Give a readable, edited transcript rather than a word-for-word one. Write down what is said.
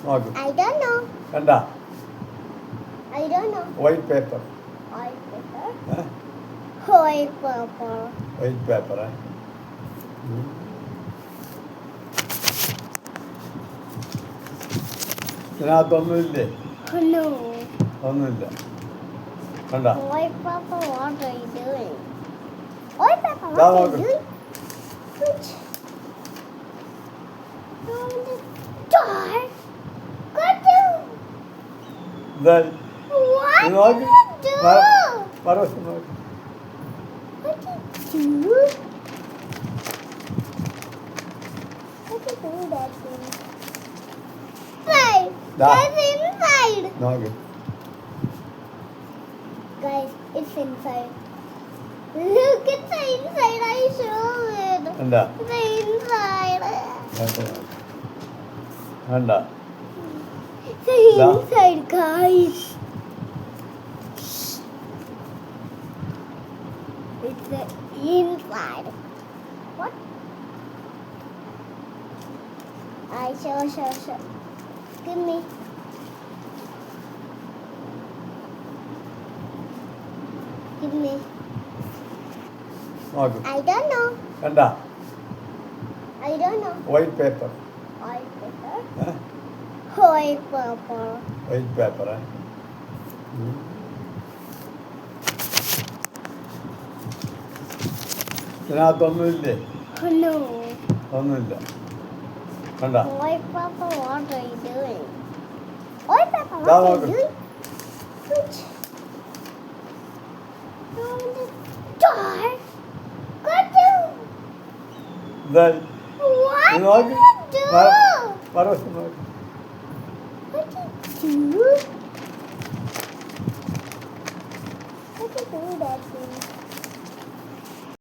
നോക്ക്. I don't know. കണ്ടാ? I don't know. White paper. White paper. White paper. White paper. ഇതിനകത്തൊന്നുമില്ലേ? No. ഒന്നുമില്ല. കണ്ടാ? White paper, what are you doing? White paper, ദാ what are നോക്ക്. you doing? Which? On the door. What do? ഇതായി. What ഇത് do നോക്ക്. you do? മറുവശം നോക്ക്. What do you do? What do you do that thing? Inside. Da. It's inside. നോക്ക്. Guys, it's inside. Look, it's inside. I show it. കണ്ടാ? It's inside. കണ്ടാ? It's Da. inside, guys. It's the inside. What? I show. Give me. Give me. നോക്ക്. I don't know. കണ്ടാ? I don't know. White paper. White paper. White paper. White paper. ഇതിനകത്തൊന്നുമില്ലേ? No. ഒന്നുമില്ല. കണ്ടാ? White paper, what are you doing? White paper, Da what are നോക്ക്. you doing? Which? On the door. What do? ഇതായി. What ഇത് do നോക്ക്. you do? മറുവശം നോക്ക്. What do you do? What do you do that thing?